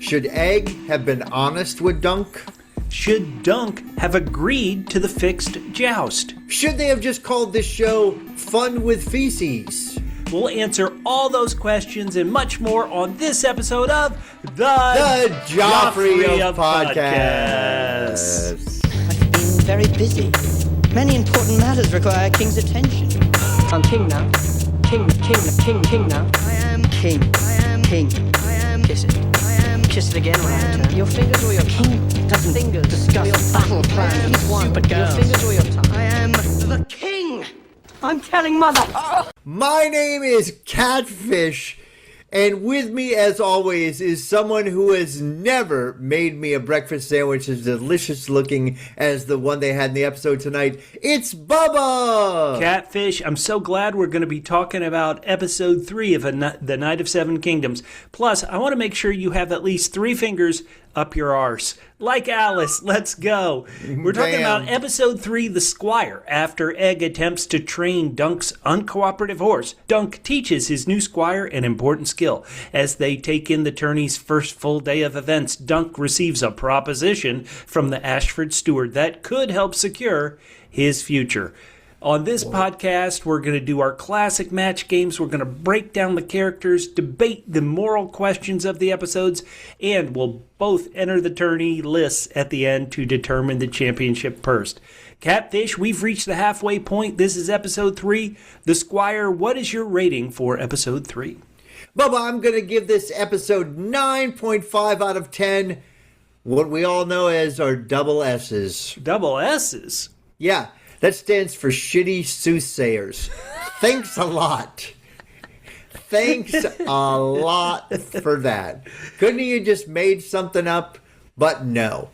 Should Egg have been honest with Dunk? Should Dunk have agreed to the fixed joust? Should they have just called this show Fun with Feces? We'll answer all those questions and much more on this episode of The Joffrey of Podcasts. I've been very busy. Many important matters require a king's attention. I'm king now. King now. I am king. I am king. I am. Kiss it. I am. Kiss it again when I turn. Your fingers or your king doesn't fingers discuss your battle plan. He's one, but your fingers or your tongue. I am the king. I'm telling mother. My name is Catfish, and with me, as always, is someone who has never made me a breakfast sandwich as delicious looking as the one they had in the episode tonight. It's Bubba! Catfish, I'm so glad we're going to be talking about episode 3 of The Night of Seven Kingdoms. Plus, I want to make sure you have at least 3 fingers up your arse. Like Alice, let's go. We're talking about episode 3, The Squire. After Egg attempts to train Dunk's uncooperative horse, Dunk teaches his new squire an important skill. As they take in the tourney's first full day of events, Dunk receives a proposition from the Ashford steward that could help secure his future. On this podcast, we're going to do our classic match games. We're going to break down the characters, debate the moral questions of the episodes, and we'll both enter the tourney lists at the end to determine the championship purse. Catfish, we've reached the halfway point. This is episode 3. The Squire, what is your rating for episode 3? Bubba, I'm going to give this episode 9.5 out of 10. What we all know as our double S's. Double S's? Yeah. That stands for shitty soothsayers. Thanks a lot. Thanks a lot for that. Couldn't you just made something up? But no.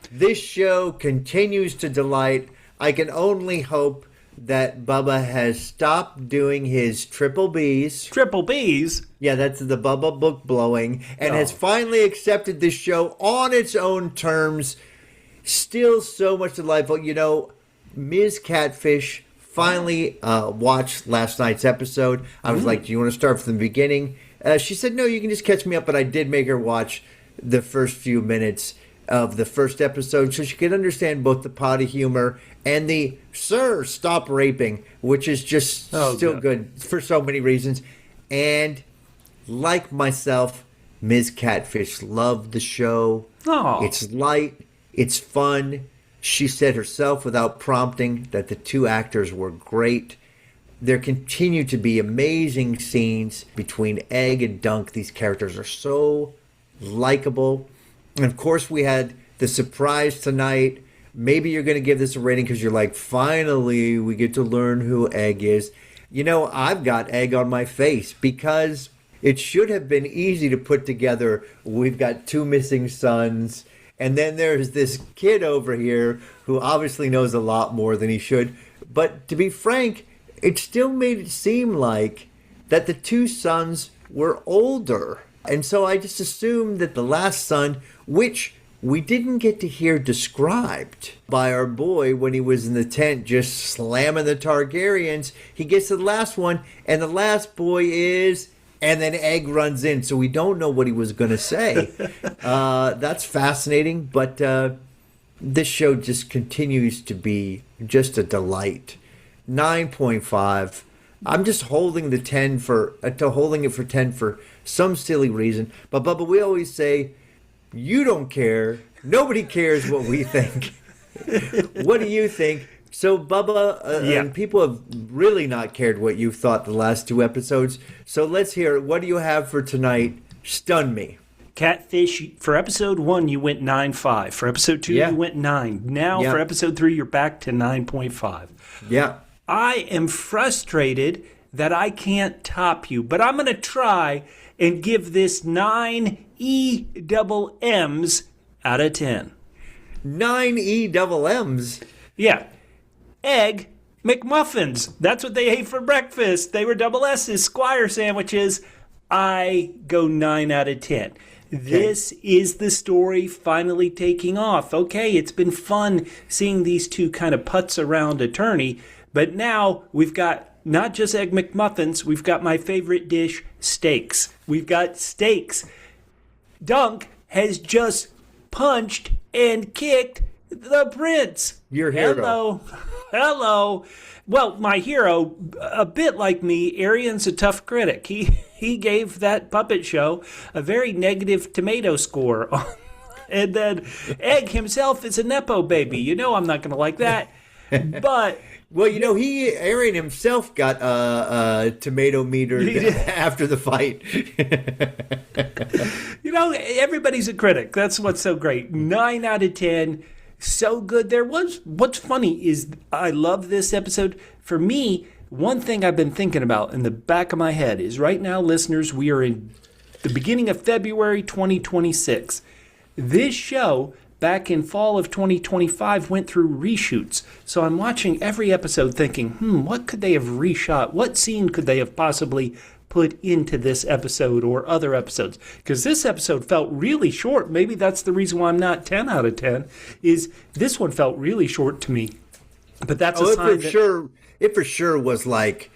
This show continues to delight. I can only hope that Bubba has stopped doing his triple Bs. Triple Bs? Yeah, that's the Bubba book blowing. And has finally accepted this show on its own terms. Still so much delightful. You know, Ms. Catfish finally watched last night's episode. I was like, do you want to start from the beginning? She said, no, you can just catch me up. But I did make her watch the first few minutes of the first episode so she could understand both the potty humor and the, sir, stop raping, which is just still good for so many reasons. And like myself, Ms. Catfish loved the show. Aww. It's light. It's fun. She said herself without prompting that the 2 actors were great. There continue to be amazing scenes between Egg and Dunk. These characters are so likable. And of course, we had the surprise tonight. Maybe you're going to give this a rating because you're like, finally, we get to learn who Egg is. You know, I've got egg on my face because it should have been easy to put together. We've got 2 missing sons. And then there's this kid over here who obviously knows a lot more than he should. But to be frank, it still made it seem like that the 2 sons were older. And so I just assumed that the last son, which we didn't get to hear described by our boy when he was in the tent just slamming the Targaryens, he gets to the last one, and the last boy is... And then Egg runs in, so we don't know what he was going to say. That's fascinating, but this show just continues to be just a delight. 9.5. I'm just holding the 10 for holding it for 10 for some silly reason. But Bubba, we always say, you don't care. Nobody cares what we think. What do you think? So, Bubba, people have really not cared what you've thought the last 2 episodes. So let's hear it. What do you have for tonight? Stun me. Catfish, for episode 1, you went 9.5. For episode 2, you went 9. Now, for episode 3, you're back to 9.5. Yeah. I am frustrated that I can't top you, but I'm going to try and give this 9 EMMs out of 10. 9 EMMs? Yeah. Egg McMuffins. That's what they ate for breakfast. They were double S's, Squire sandwiches. I go 9 out of 10. Okay. This is the story finally taking off. Okay, it's been fun seeing these 2 kind of putz around a tourney, but now we've got not just Egg McMuffins, we've got my favorite dish, steaks. We've got steaks. Dunk has just punched and kicked the prince. Your hero. Hello. Well, my hero, a bit like me, Aerion's a tough critic. He gave that puppet show a very negative tomato score. And then Egg himself is a Nepo baby. You know I'm not going to like that. But... Well, Aerion himself got tomato metered after the fight. Everybody's a critic. That's what's so great. 9 out of 10. So good. What's funny is I love this episode. For me, one thing I've been thinking about in the back of my head is right now, listeners, we are in the beginning of February 2026. This show, back in fall of 2025, went through reshoots. So I'm watching every episode thinking, what could they have reshot? What scene could they have possibly put into this episode or other episodes? Because this episode felt really short. Maybe that's the reason why I'm not 10 out of 10, is this one felt really short to me. But that's a sign it for sure was like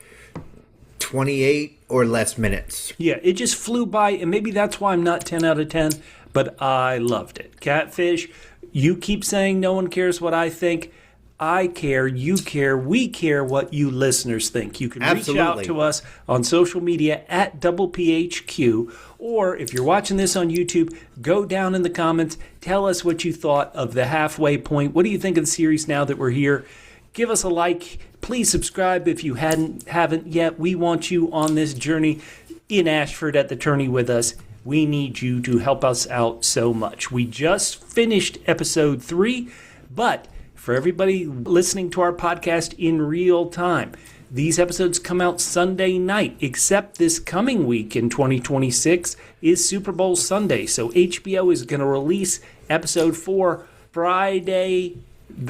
28 or less minutes. Yeah, it just flew by, and maybe that's why I'm not 10 out of 10, but I loved it. Catfish, you keep saying no one cares what I think. I care, you care, we care what you listeners think. You can reach out to us on social media at PHQ, or if you're watching this on YouTube, go down in the comments, tell us what you thought of the halfway point. What do you think of the series now that we're here? Give us a like. Please subscribe if you haven't yet. We want you on this journey in Ashford at the tourney with us. We need you to help us out so much. We just finished episode 3, but for everybody listening to our podcast in real time, these episodes come out Sunday night, except this coming week in 2026 is Super Bowl Sunday. So HBO is going to release episode 4 Friday,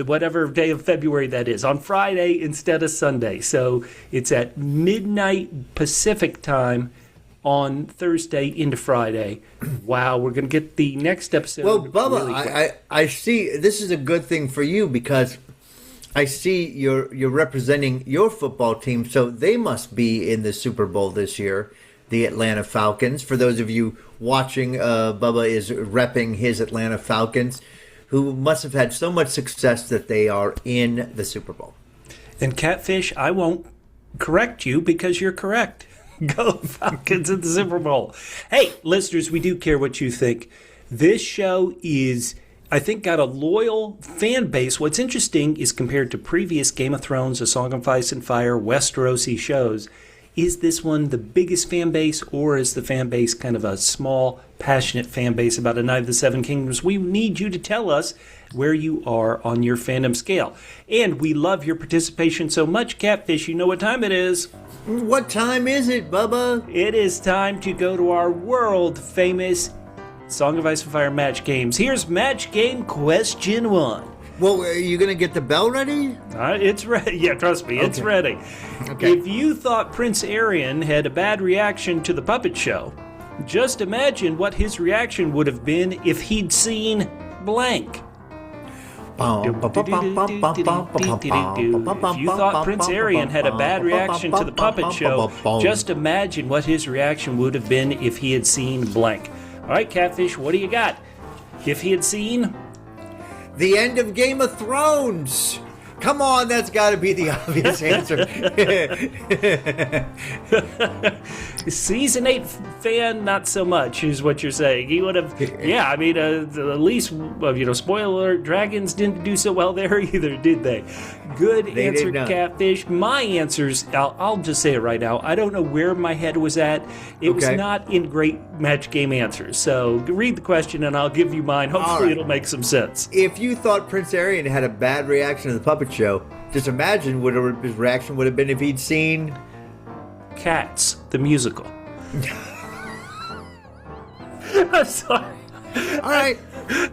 whatever day of February that is, on Friday instead of Sunday. So it's at midnight Pacific time on Thursday into Friday. Wow, we're going to get the next episode. Well, Bubba, really I see this is a good thing for you because I see you're representing your football team, so they must be in the Super Bowl this year, the Atlanta Falcons. For those of you watching, Bubba is repping his Atlanta Falcons, who must have had so much success that they are in the Super Bowl. And Catfish, I won't correct you because you're correct. Go Falcons in the Super Bowl. Hey, listeners, we do care what you think. This show is, I think, got a loyal fan base. What's interesting is compared to previous Game of Thrones, A Song of Ice and Fire, Westeros-y shows, is this one the biggest fan base, or is the fan base kind of a small, passionate fan base about A Night of the Seven Kingdoms? We need you to tell us where you are on your fandom scale. And we love your participation so much, Catfish. You know what time it is. What time is it, Bubba? It is time to go to our world-famous Song of Ice and Fire match games. Here's match game question 1. Well, are you going to get the bell ready? It's ready. Yeah, trust me, it's ready. Okay. If you thought Prince Aerion had a bad reaction to the puppet show, just imagine what his reaction would have been if he'd seen blank. If you thought Prince Aerion had a bad reaction to the puppet show, just imagine what his reaction would have been if he had seen blank. All right, Catfish, what do you got? If he had seen... The end of Game of Thrones. Come on, that's got to be the obvious answer. Season 8 fan, not so much, is what you're saying. He would have, yeah, I mean, at least, spoiler alert, dragons didn't do so well there either, did they? Good answer, Catfish. My answers, I'll just say it right now, I don't know where my head was at. It was not in great match game answers. So read the question and I'll give you mine. Hopefully it'll make some sense. If you thought Prince Aerion had a bad reaction to the puppet show, just imagine what his reaction would have been if he'd seen Cats, the musical. I'm sorry. All right.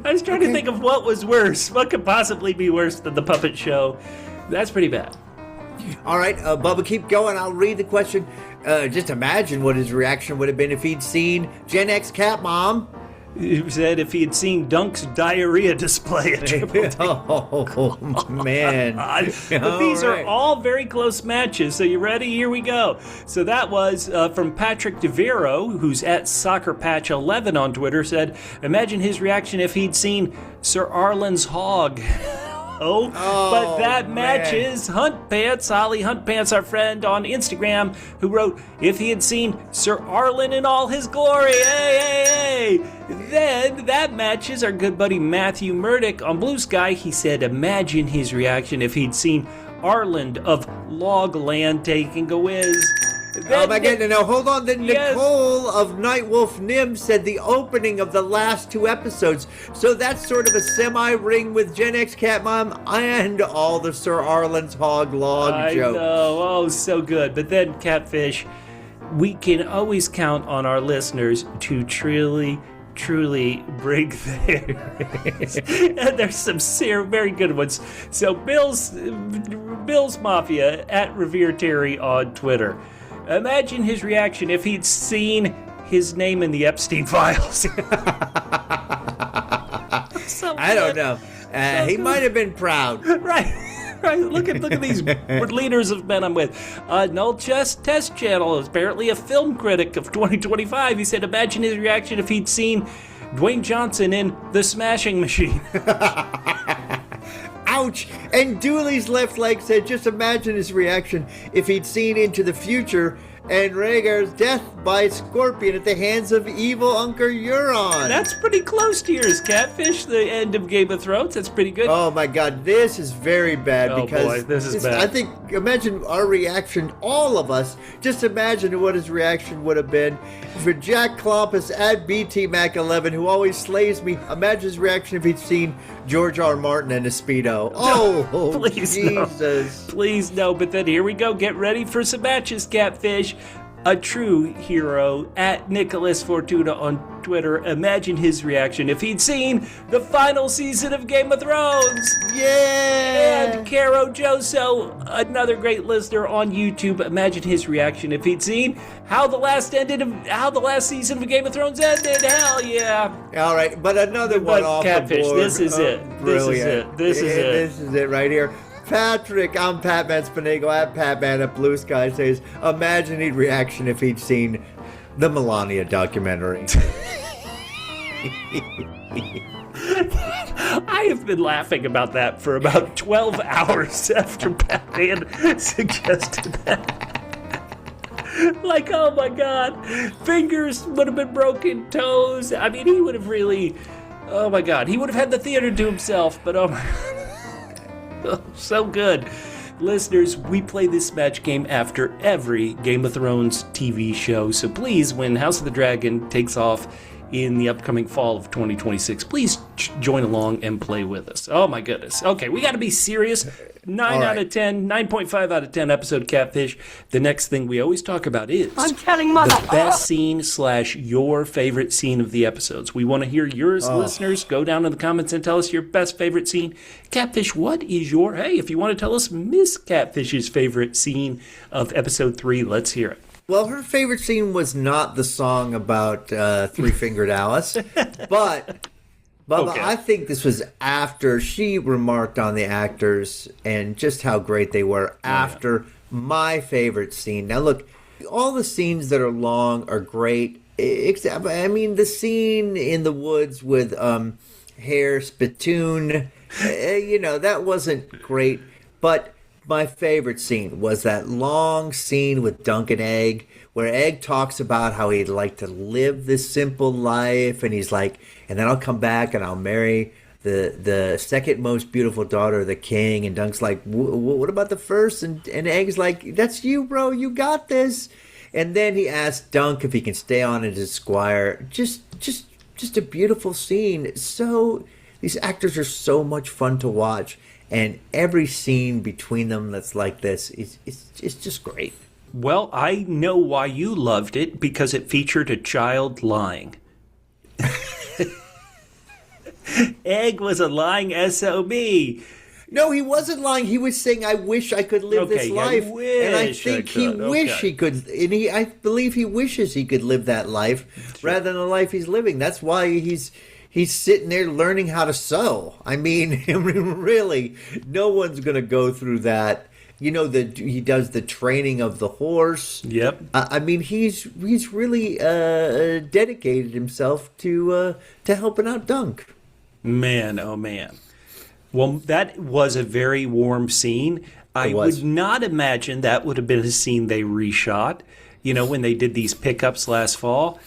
I was trying to think of what was worse. What could possibly be worse than the puppet show? That's pretty bad. All right, Bubba, keep going. I'll read the question. Just imagine what his reaction would have been if he'd seen Gen X Cat Mom. He said if he had seen Dunk's diarrhea display at Triple D. Oh, man. But these are all very close matches. So you ready? Here we go. So that was from Patrick DeVero, who's at SoccerPatch11 on Twitter, said, imagine his reaction if he'd seen Sir Arlen's hog. But that matches Hunt Pants, Holly Hunt Pants, our friend on Instagram, who wrote, if he had seen Sir Arlen in all his glory, hey. Then that matches our good buddy Matthew Murdoch on Blue Sky. He said, imagine his reaction if he'd seen Arland of Logland taking a whiz. Oh my goodness, no, hold on. Then Nicole of Nightwolf Nim said the opening of the last 2 episodes. So that's sort of a semi-ring with Gen X Cat Mom and all the Sir Arlen's Hog Log jokes. I know, oh, so good. But then, Catfish, we can always count on our listeners to truly bring theirs. And there's some very good ones. So Bill's Mafia at Revere Terry on Twitter. Imagine his reaction if he'd seen his name in the Epstein files. I don't know. He might have been proud. Right. Look at these leaders of men I'm with. Null Chess Test Channel is apparently a film critic of 2025. He said, imagine his reaction if he'd seen Dwayne Johnson in The Smashing Machine. Ouch! And Dooley's left leg said, just imagine his reaction if he'd seen Into the Future and Rhaegar's death by a scorpion at the hands of evil Uncle Euron. That's pretty close to yours, Catfish, the end of Game of Thrones. That's pretty good. Oh my god, this is very bad because boy, this is bad. I think, imagine our reaction, all of us, just imagine what his reaction would have been. For Jack Klompus at BTMac11, who always slays me, imagine his reaction if he'd seen George R.R. Martin in a Speedo. Oh, please Jesus. No. Please no, but then here we go. Get ready for some matches, Catfish. A true hero at Nicholas Fortuna on Twitter. Imagine his reaction if he'd seen the final season of Game of Thrones. Yeah! And Caro Joso, another great listener on YouTube. Imagine his reaction if he'd seen how the last season of Game of Thrones ended. Hell yeah! All right, but another one off Catfish, the board. this is it. Brilliant. This is it. This is it right here. Patrick, I'm Patman Spinago at Patman at Blue Sky says, imagine his reaction if he'd seen the Melania documentary. I have been laughing about that for about 12 hours after Batman suggested that. Like, oh my god, fingers would have been broken, toes. I mean, he would have really, oh my god, he would have had the theater to himself, but oh my god. Oh, so good. Listeners, we play this match game after every Game of Thrones TV show, so please, when House of the Dragon takes off in the upcoming fall of 2026, please join along and play with us. Oh my goodness. Okay, we got to be serious. 9 out of 10, 9.5 out of 10 episode, Catfish. The next thing we always talk about is I'm telling Mother. the best scene / your favorite scene of the episodes. We want to hear yours, listeners. Go down in the comments and tell us your best favorite scene. Catfish, what is your, hey, if you want to tell us Miss Catfish's favorite scene of episode 3, let's hear it. Well, her favorite scene was not the song about Three-Fingered Alice, but Bubba, Okay. I think this was after she remarked on the actors and just how great they were after my favorite scene. Now, look, all the scenes that are long are great, except, I mean, the scene in the woods with Hair Spittoon, that wasn't great, but my favorite scene was that long scene with Dunk and Egg, where Egg talks about how he'd like to live this simple life, and he's like, and then I'll come back and I'll marry the second most beautiful daughter of the king, and Dunk's like, what about the first? And Egg's like, that's you, bro, you got this. And then he asks Dunk if he can stay on as his squire. Just a beautiful scene. So these actors are so much fun to watch. And every scene between them that's like this is just great. Well, I know why you loved it, because it featured a child lying. Egg was a lying SOB. No, he wasn't lying. He was saying, "I wish I could live this life," and I think he wish he could. And I believe he wishes he could live that life rather than the life he's living. That's why he's sitting there learning how to sew. I mean, really, no one's going to go through that. You know, he does the training of the horse. Yep. I mean, he's really dedicated himself to helping out Dunk. Man, oh man. Well, that was a very warm scene. I would not imagine that would have been a scene they reshot. You know, when they did these pickups last fall,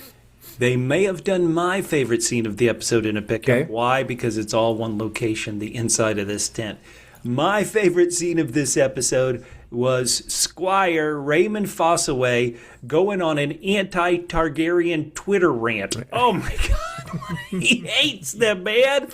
they may have done my favorite scene of the episode in a pickup. Okay. Why? Because it's all one location, the inside of this tent. My favorite scene of this episode was Squire Raymond Fossaway going on an anti-Targaryen Twitter rant. Oh my God. He hates them, man.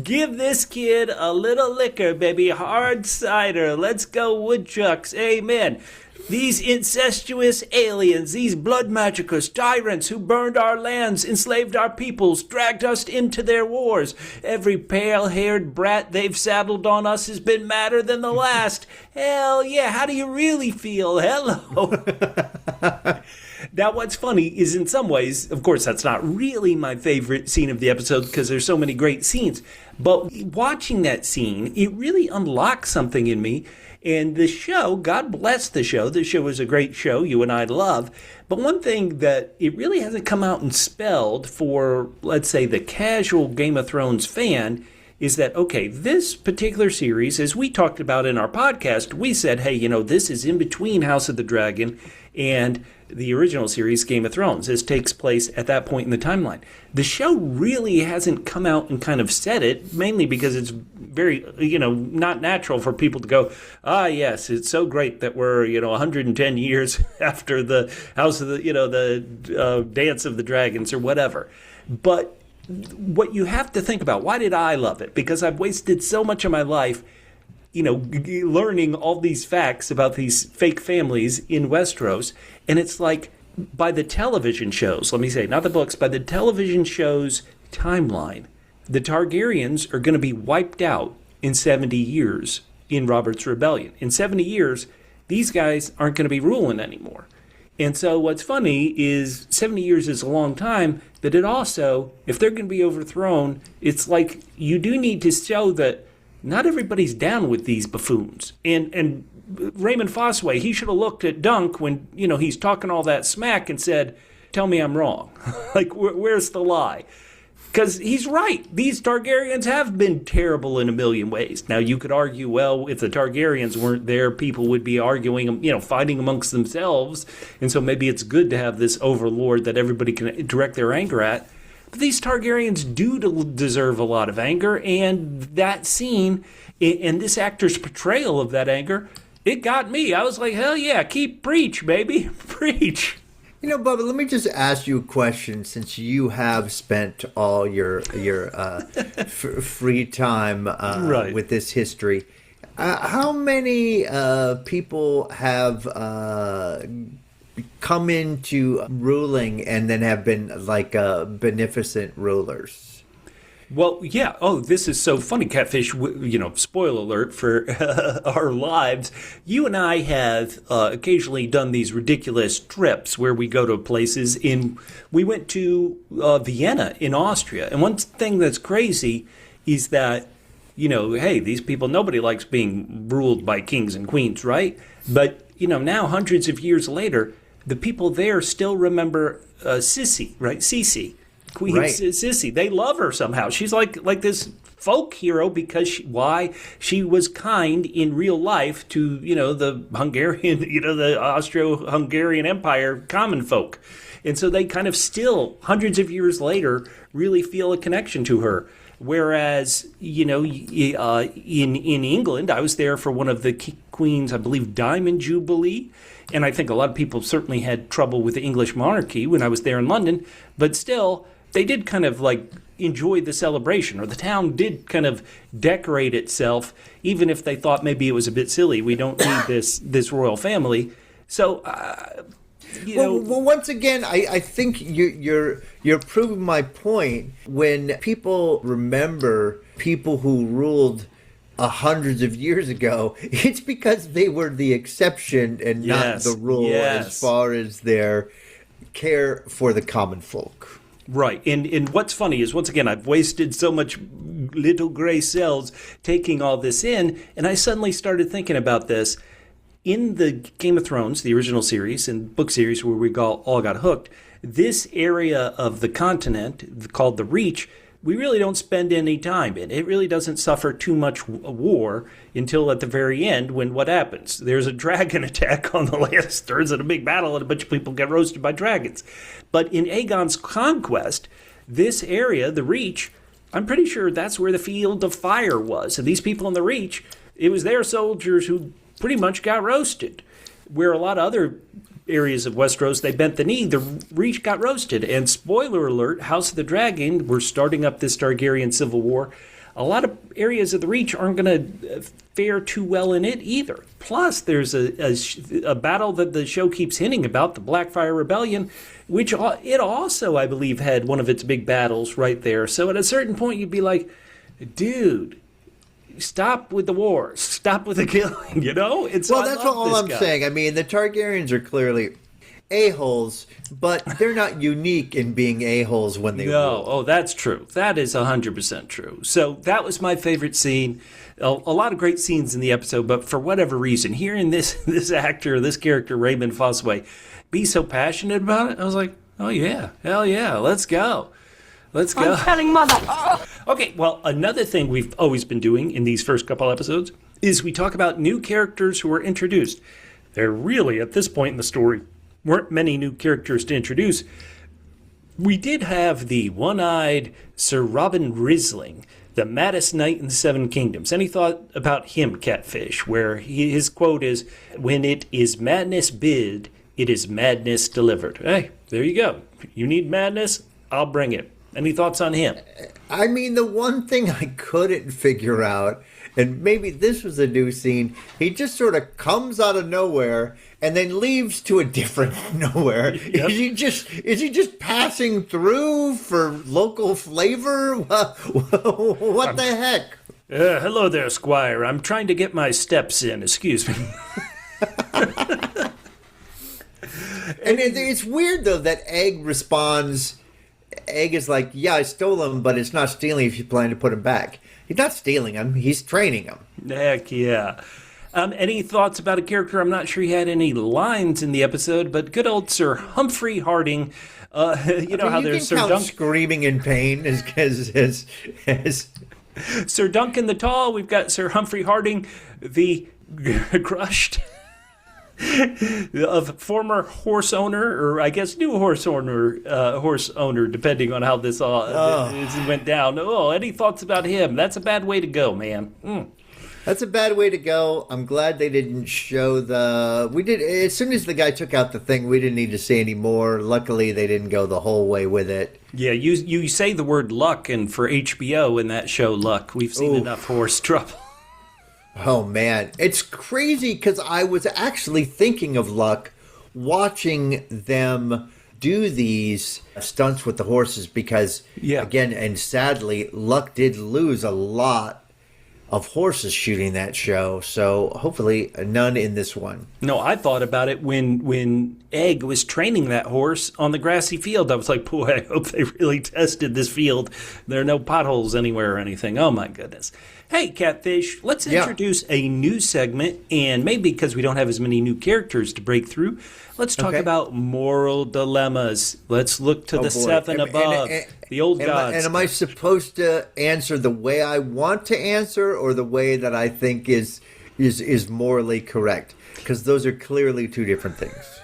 Give this kid a little liquor, baby. Hard cider. Let's go woodchucks. Amen. These incestuous aliens, these blood magicers, tyrants who burned our lands, enslaved our peoples, dragged us into their wars. Every pale-haired brat they've saddled on us has been madder than the last. Hell yeah, how do you really feel? Hello. Now, what's funny is in some ways, of course, that's not really my favorite scene of the episode because there's so many great scenes. But watching that scene, it really unlocked something in me. And the show, God bless the show. The show is a great show you and I love. But one thing that it really hasn't come out and spelled for, let's say, the casual Game of Thrones fan is that, okay, this particular series, as we talked about in our podcast, we said, hey, you know, this is in between House of the Dragon and the original series, Game of Thrones. This takes place at that point in the timeline. The show really hasn't come out and kind of said it, mainly because it's very, you know, not natural for people to go, yes, it's so great that we're, 110 years after the House of the, the Dance of the Dragons or whatever. But what you have to think about, why did I love it? Because I've wasted so much of my life learning all these facts about these fake families in Westeros. And it's like, by the television shows, let me say, not the books, by the television shows timeline, the Targaryens are going to be wiped out in 70 years in Robert's Rebellion. In 70 years, these guys aren't going to be ruling anymore. And so what's funny is 70 years is a long time, but it also, if they're going to be overthrown, it's like you do need to show that not everybody's down with these buffoons. And Raymond Fossaway, he should have looked at Dunk when, he's talking all that smack and said, tell me I'm wrong. Like, where's the lie? Because he's right. These Targaryens have been terrible in a million ways. Now, you could argue, well, if the Targaryens weren't there, people would be arguing, fighting amongst themselves. And so maybe it's good to have this overlord that everybody can direct their anger at. But these Targaryens do deserve a lot of anger. And that scene and this actor's portrayal of that anger, it got me. I was like, hell yeah, preach, baby, preach. Bubba, let me just ask you a question since you have spent all your free time right. with this history. How many people have come into ruling and then have been like beneficent rulers? Well, yeah. Oh, this is so funny, Catfish. Spoiler alert for our lives. You and I have occasionally done these ridiculous trips where we go to places. We went to Vienna in Austria. And one thing that's crazy is that, hey, these people, nobody likes being ruled by kings and queens, right? But, now hundreds of years later, the people there still remember Sissy, right? Sisi. Queen right. Sissy. They love her somehow. She's like this folk hero because she was kind in real life to, the Hungarian, the Austro-Hungarian Empire common folk. And so they kind of still, hundreds of years later, really feel a connection to her. Whereas, in England, I was there for one of the Queen's, I believe, Diamond Jubilee. And I think a lot of people certainly had trouble with the English monarchy when I was there in London. But still, they did kind of like enjoy the celebration, or the town did kind of decorate itself, even if they thought maybe it was a bit silly. We don't need this royal family. So, Well, once again, I think you're proving my point when people remember people who ruled hundreds of years ago, it's because they were the exception and not the rule as far as their care for the common folk. Right. And what's funny is, once again, I've wasted so much little gray cells taking all this in, and I suddenly started thinking about this. In the Game of Thrones, the original series and book series where we all got hooked, this area of the continent called the Reach, we really don't spend any time in. It really doesn't suffer too much war until at the very end, when what happens? There's a dragon attack on the Lannisters and a big battle, and a bunch of people get roasted by dragons. But in Aegon's conquest, this area, the Reach, I'm pretty sure that's where the Field of Fire was. And these people in the Reach, it was their soldiers who pretty much got roasted. Where a lot of other areas of Westeros, they bent the knee, the Reach got roasted. And spoiler alert, House of the Dragon, we're starting up this Targaryen civil war. A lot of areas of the Reach aren't going to fare too well in it either. Plus, there's a battle that the show keeps hinting about, the Blackfire Rebellion, which it also, I believe, had one of its big battles right there. So at a certain point, you'd be like, dude, stop with the wars. Stop with the killing, you know? That's all I'm saying. I mean, the Targaryens are clearly a-holes, but they're not unique in being a-holes when they rule. Oh, that's true. That is 100% true. So that was my favorite scene. A lot of great scenes in the episode, but for whatever reason, hearing this actor, this character, Raymond Fossway, be so passionate about it, I was like, oh yeah, hell yeah, let's go. Let's go. I'm telling Mother. Okay, well, another thing we've always been doing in these first couple episodes is we talk about new characters who were introduced. There really, at this point in the story, weren't many new characters to introduce. We did have the one-eyed Sir Robin Risling, the maddest knight in the Seven Kingdoms. Any thought about him, Catfish, where his quote is, "When it is madness bid, it is madness delivered." Hey, there you go. You need madness, I'll bring it. Any thoughts on him? I mean, the one thing I couldn't figure out, and maybe this was a new scene, he just sort of comes out of nowhere and then leaves to a different nowhere. Yep. Is he just passing through for local flavor? What the heck? Hello there, Squire. I'm trying to get my steps in. Excuse me. And it's weird, though, that Egg responds. Egg is like, yeah, I stole him, but it's not stealing if you plan to put him back. He's not stealing him. He's training him. Heck yeah. Any thoughts about a character? I'm not sure he had any lines in the episode, but good old Sir Humphrey Harding. You know how there's Sir Duncan screaming in pain as Sir Duncan the Tall. We've got Sir Humphrey Harding, the crushed of former horse owner, or I guess new horse owner, depending on how this all went down. Oh, any thoughts about him? That's a bad way to go, man. That's a bad way to go. I'm glad they didn't show we did, as soon as the guy took out the thing, we didn't need to see any more. Luckily, they didn't go the whole way with it. Yeah, you say the word luck, and for HBO in that show, luck, we've seen enough horse trouble. Oh, man. It's crazy because I was actually thinking of Luck watching them do these stunts with the horses because, again, and sadly, Luck did lose a lot of horses shooting that show. So hopefully none in this one. No, I thought about it when Egg was training that horse on the grassy field. I was like, boy, I hope they really tested this field. There are no potholes anywhere or anything. Oh, my goodness. Hey, Catfish, let's introduce a new segment, and maybe because we don't have as many new characters to break through, let's talk about moral dilemmas. Let's look to the seven above, the old gods. And am I supposed to answer the way I want to answer or the way that I think is morally correct? Because those are clearly two different things.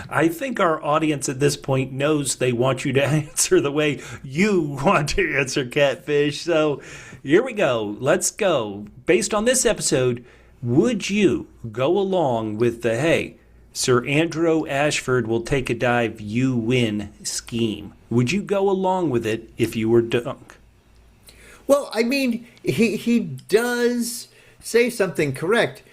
I think our audience at this point knows they want you to answer the way you want to answer, Catfish. So here we go. Let's go. Based on this episode, would you go along with the, hey, Sir Andrew Ashford will take a dive, you win scheme? Would you go along with it if you were Dunk? Well, I mean, he does say something correct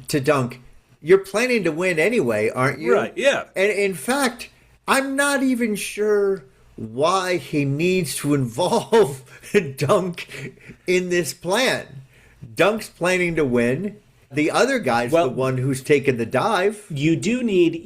to Dunk. You're planning to win anyway, aren't you? Right, yeah. And in fact, I'm not even sure why he needs to involve Dunk in this plan. Dunk's planning to win. The other guy's the one who's taken the dive. You do need,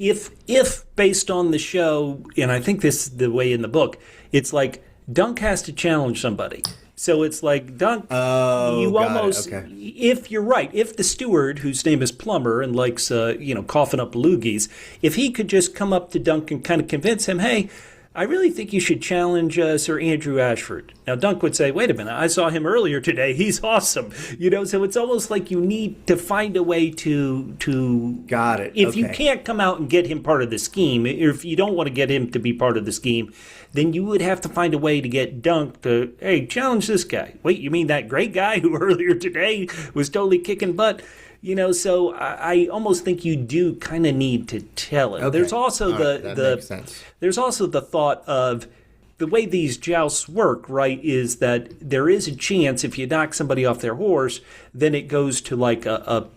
if based on the show, and I think this is the way in the book, it's like Dunk has to challenge somebody. So it's like, Dunk, if you're right, if the steward, whose name is Plumber and likes, coughing up loogies, if he could just come up to Dunk and kind of convince him, hey, I really think you should challenge Sir Andrew Ashford. Now, Dunk would say, wait a minute, I saw him earlier today. He's awesome. So it's almost like you need to find a way to Got it. If you can't come out and get him part of the scheme, or if you don't want to get him to be part of the scheme, then you would have to find a way to get Dunk to, hey, challenge this guy. Wait, you mean that great guy who earlier today was totally kicking butt? So I almost think you do kind of need to tell it. Okay. There's also that makes sense. There's also the thought of the way these jousts work, right, is that there is a chance if you knock somebody off their horse, then it goes to like a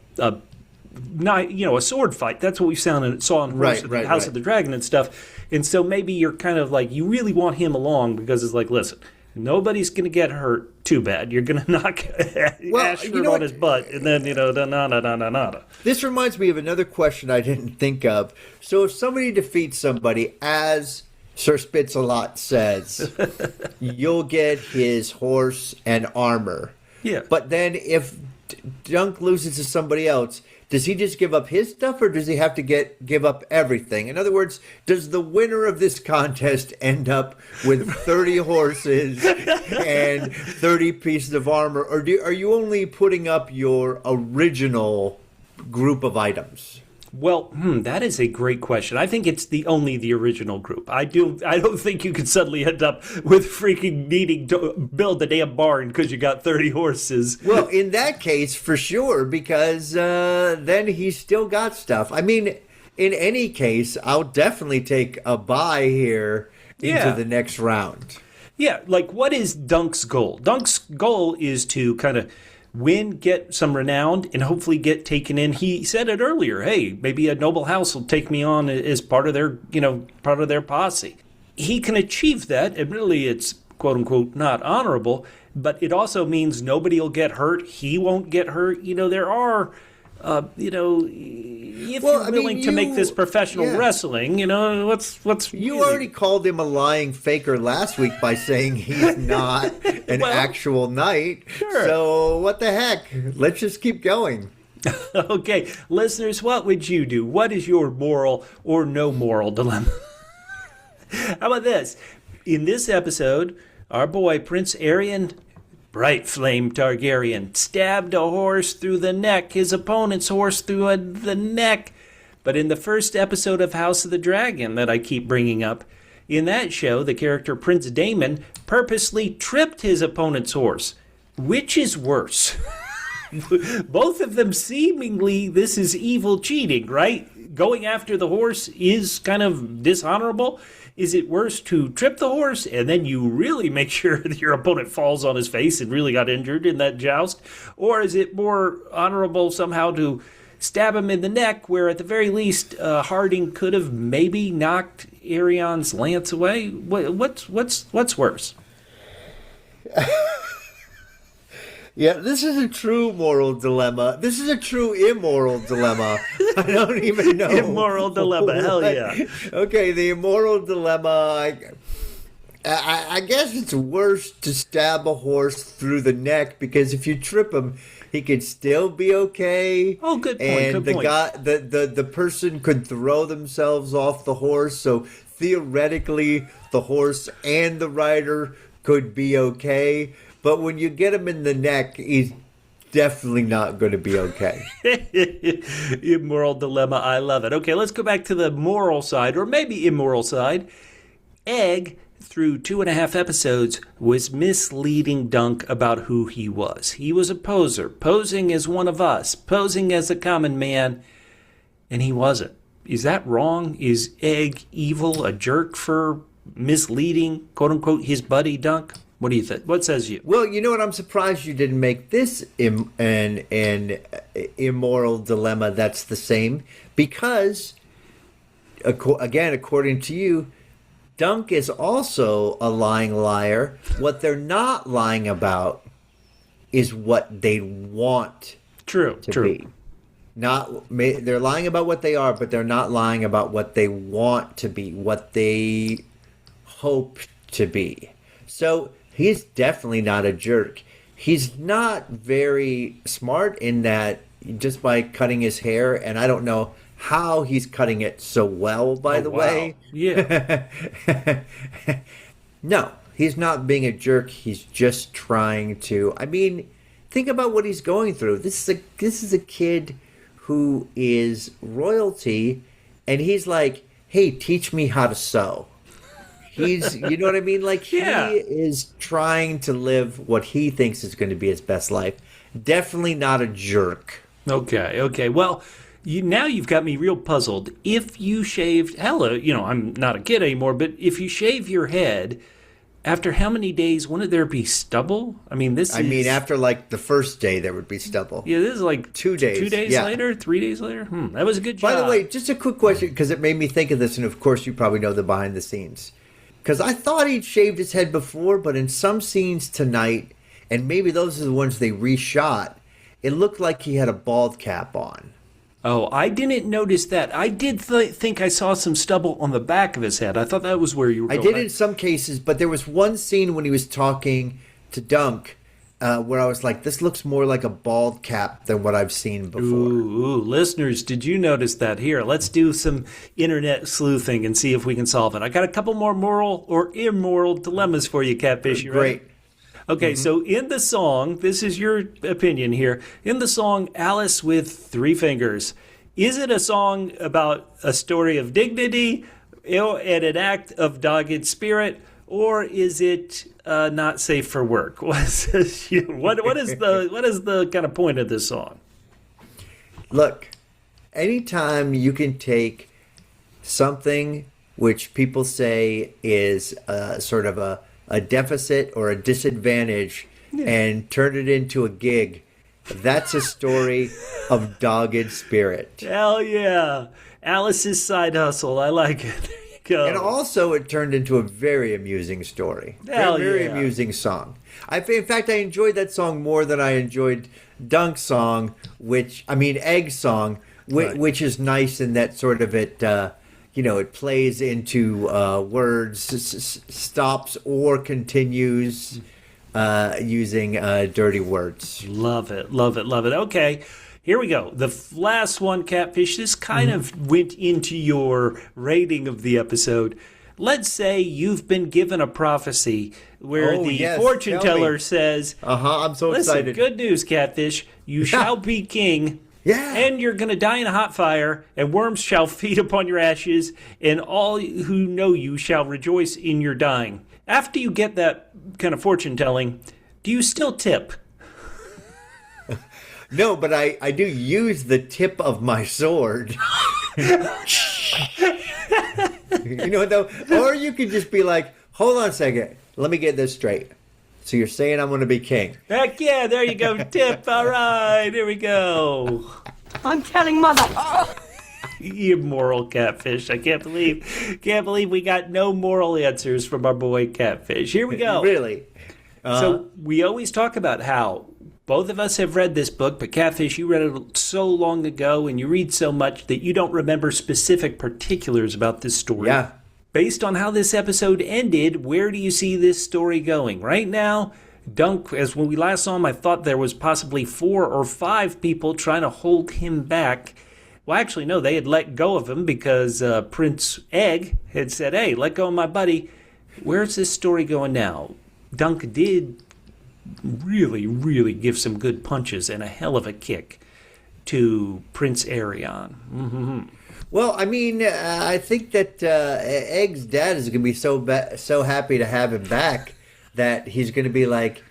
sword fight. That's what we saw in House of the Dragon and stuff. And so maybe you're kind of like, you really want him along because it's like, listen, nobody's going to get hurt too bad. You're going to knock Ashford on his butt, and then, nada. This reminds me of another question I didn't think of. So if somebody defeats somebody, as Sir Spitz-a-Lot says, you'll get his horse and armor. Yeah. But then if Dunk loses to somebody else, does he just give up his stuff, or does he have to give up everything? In other words, does the winner of this contest end up with 30 horses and 30 pieces of armor, or are you only putting up your original group of items? Well, that is a great question. I think it's only the original group. I don't think you could suddenly end up with freaking needing to build a damn barn because you got 30 horses. Well, in that case, for sure, because then he's still got stuff. I mean, in any case, I'll definitely take a bye here into the next round. Yeah, like what is Dunk's goal? Dunk's goal is to kind of win, get some renown, and hopefully get taken in. He said it earlier. Hey, maybe a noble house will take me on as part of their posse. He can achieve that. Admittedly, it's quote unquote not honorable, but it also means nobody will get hurt. He won't get hurt. There are, if you're willing to make this professional wrestling, what's you already called him a lying faker last week by saying he's not an actual knight. Sure. So what the heck? Let's just keep going. Okay, listeners, what would you do? What is your moral or no moral dilemma? How about this? In this episode, our boy Prince Aerion, Bright Flame Targaryen, stabbed a horse through the neck, his opponent's horse through the neck. But in the first episode of House of the Dragon that I keep bringing up, in that show, the character Prince Daemon purposely tripped his opponent's horse. Which is worse? Both of them seemingly, this is evil cheating, right? Going after the horse is kind of dishonorable. Is it worse to trip the horse and then you really make sure that your opponent falls on his face and really got injured in that joust? Or is it more honorable somehow to stab him in the neck, where at the very least Harding could have maybe knocked Aerion's lance away? What's worse? Yeah, this is a true moral dilemma. This is a true immoral dilemma. I don't even know. Immoral dilemma, hell yeah. Okay, the immoral dilemma, I guess it's worse to stab a horse through the neck, because if you trip him, he could still be okay. Oh, good point. And the person could throw themselves off the horse, so theoretically the horse and the rider could be okay. But when you get him in the neck, he's definitely not going to be okay. Immoral dilemma. I love it. Okay, let's go back to the moral side, or maybe immoral side. Egg, through 2.5 episodes, was misleading Dunk about who he was. He was a poser, posing as one of us, posing as a common man, and he wasn't. Is that wrong? Is Egg evil, a jerk for misleading, quote-unquote, his buddy Dunk? What do you think? What says you? Well, you know what? I'm surprised you didn't make this an immoral dilemma that's the same, because, again, according to you, Dunk is also a lying liar. What they're not lying about is what they want True. to be. They're lying about what they are, but they're not lying about what they want to be, what they hope to be. So he's definitely not a jerk. He's not very smart in that just by cutting his hair, and I don't know how he's cutting it so well, by the way. Yeah. No, he's not being a jerk. He's just trying to. I mean, think about what he's going through. This is a kid who is royalty, and he's like, "Hey, teach me how to sew." You know what I mean? Like, he is trying to live what he thinks is going to be his best life. Definitely not a jerk. Okay. Well, now you've got me real puzzled. If you shaved, I'm not a kid anymore, but if you shave your head, after how many days wouldn't there be stubble? I mean, after like the first day, there would be stubble. Yeah, this is like 2 days. 2 days later, 3 days later. That was a good job. By the way, just a quick question, because it made me think of this, and of course you probably know the behind the scenes. Because I thought he'd shaved his head before, but in some scenes tonight, and maybe those are the ones they reshot, it looked like he had a bald cap on. Oh, I didn't notice that. I did think I saw some stubble on the back of his head. I thought that was where you were going. I did in some cases, but there was one scene when he was talking to Dunk where I was like, this looks more like a bald cap than what I've seen before. Ooh, listeners, did you notice that? Here, let's do some internet sleuthing and see if we can solve it. I got a couple more moral or immoral dilemmas for you, Catfish. You ready? Great. Okay, so in the song, this is your opinion here. In the song Alice with Three Fingers, is it a song about a story of dignity and an act of dogged spirit, or is it not safe for work? What is the kind of point of this song? Look, anytime you can take something which people say is sort of a deficit or a disadvantage and turn it into a gig, that's a story of dogged spirit. Hell yeah. Alice's side hustle. I like it. There you go. And also it turned into a very amusing story. Hell very yeah. amusing song. In fact, I enjoyed that song more than I enjoyed Dunk's song, Egg's song, which is nice in that sort of it plays into words, stops or continues using dirty words. Love it. Okay, here we go. The last one, Catfish. This kind of went into your rating of the episode. Let's say you've been given a prophecy where fortune teller says, I'm so excited. Listen, good news, Catfish. You shall be king. Yeah. And you're going to die in a hot fire, and worms shall feed upon your ashes, and all who know you shall rejoice in your dying. After you get that kind of fortune telling, do you still tip? No, but I do use the tip of my sword. Though? Or you could just be like, hold on a second, let me get this straight. So you're saying I'm going to be king? Heck yeah, there you go, tip. All right, here we go. I'm telling Mother. You moral Catfish. I can't believe we got no moral answers from our boy Catfish. Here we go. Really? So we always talk about how both of us have read this book, but Catfish, you read it so long ago and you read so much that you don't remember specific particulars about this story. Yeah. Based on how this episode ended, where do you see this story going? Right now, Dunk, as when we last saw him, I thought there was possibly 4 or 5 people trying to hold him back. Well, actually, no, they had let go of him because Prince Egg had said, hey, let go of my buddy. Where's this story going now? Dunk did really, really give some good punches and a hell of a kick to Prince Aerion. Mm-hmm. Well, I think that Egg's dad is going to be so happy to have him back that he's going to be like,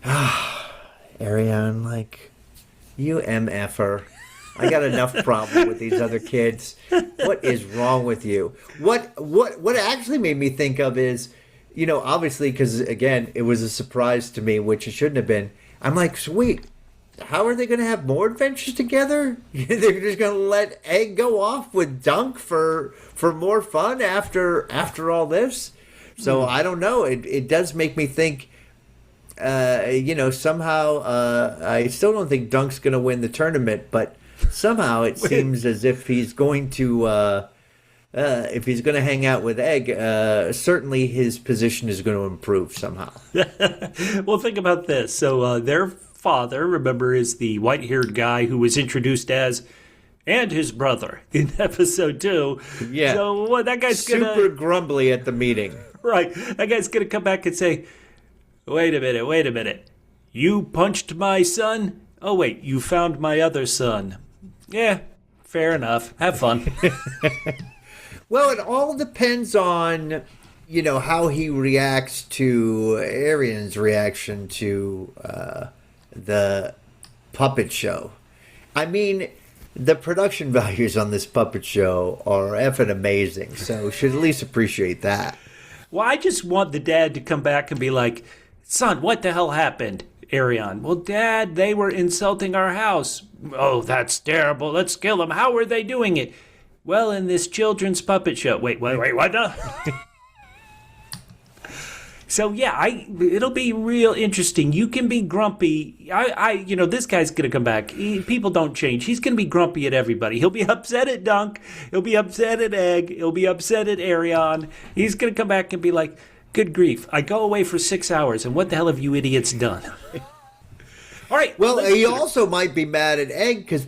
Aerion, like, you MFer. I got enough problem with these other kids. What is wrong with you? What actually made me think of is, obviously, because, again, it was a surprise to me, which it shouldn't have been. I'm like, sweet. How are they going to have more adventures together? They're just going to let Egg go off with Dunk for more fun after all this? So I don't know. It does make me think somehow I still don't think Dunk's going to win the tournament, but somehow it seems as if he's going to, if he's going to hang out with Egg, certainly his position is going to improve somehow. Well, think about this. So their father, remember, is the white-haired guy who was introduced as and his brother in episode 2. Yeah. So that guy's super grumbly at the meeting. Right. That guy's going to come back and say, wait a minute. You punched my son? Oh, wait, you found my other son. Yeah, fair enough. Have fun. Well, it all depends on, how he reacts to Aerion's reaction to the puppet show. I mean, the production values on this puppet show are effing amazing, so should at least appreciate that. Well, I just want the dad to come back and be like, son, what the hell happened? Aerion, well, Dad, they were insulting our house. Oh, that's terrible. Let's kill them. How were they doing it? Well, in this children's puppet show. Wait, what? So, yeah, it'll be real interesting. You can be grumpy. This guy's going to come back. People don't change. He's going to be grumpy at everybody. He'll be upset at Dunk. He'll be upset at Egg. He'll be upset at Aerion. He's going to come back and be like, good grief, I go away for 6 hours, and what the hell have you idiots done? All right. Well, he also might be mad at Egg because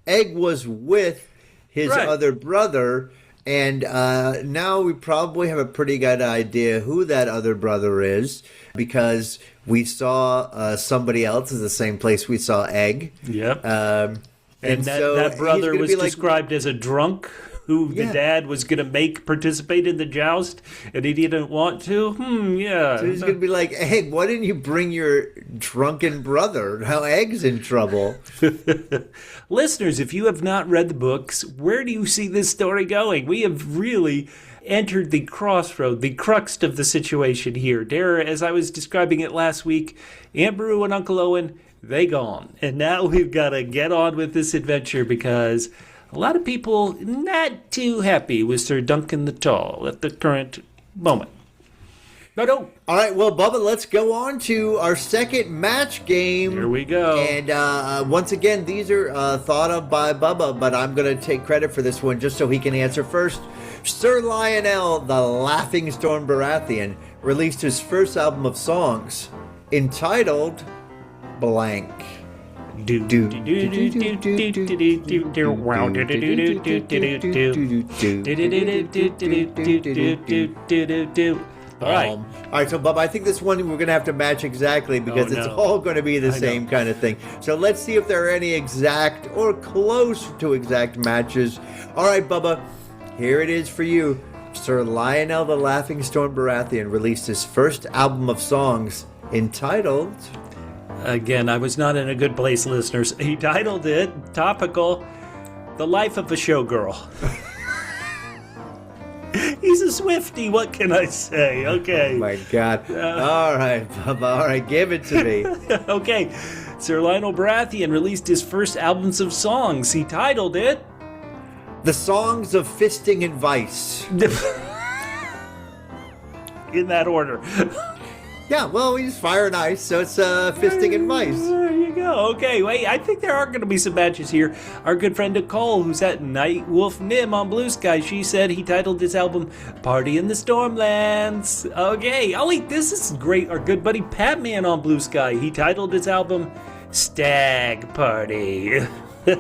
Egg was with his other brother, and now we probably have a pretty good idea who that other brother is because we saw somebody else in the same place we saw Egg. Yep. And so that brother was described as a drunk who the dad was going to make participate in the joust, and he didn't want to. Yeah. So he's going to be like, Egg, why didn't you bring your drunken brother? Now Egg's in trouble. Listeners, if you have not read the books, where do you see this story going? We have really entered the crossroad, the crux of the situation here. Dara, as I was describing it last week, Aunt Beru and Uncle Owen, they gone. And now we've got to get on with this adventure because a lot of people not too happy with Sir Duncan the Tall at the current moment. No. All right, well, Bubba, let's go on to our second match game. Here we go. And once again, these are thought of by Bubba, but I'm going to take credit for this one just so he can answer first. Sir Lionel, the Laughing Storm Baratheon, released his first album of songs entitled Blank. All right, so Bob, I think this one we're going to have to match exactly because it's all going to be the same kind of thing. So let's see if there are any exact or close to exact matches. All right, Bubba, here it is for you. Sir Lionel the Laughing Storm Baratheon released his first album of songs entitled... Again, I was not in a good place, listeners. He titled it, topical, The Life of a Showgirl. He's a Swiftie, what can I say? Okay. Oh, my God. All right, Bubba, all right, give it to me. Okay. Sir Lionel Baratheon released his first albums of songs. He titled it... The Songs of Fisting and Vice. In that order. Yeah, well, he's fire and ice, so it's fisting and vice. There you go. Okay, wait, I think there are going to be some matches here. Our good friend Nicole, who's at Night Wolf Nim on Blue Sky, she said he titled his album Party in the Stormlands. Okay, oh wait, this is great. Our good buddy Patman on Blue Sky, he titled his album Stag Party. Who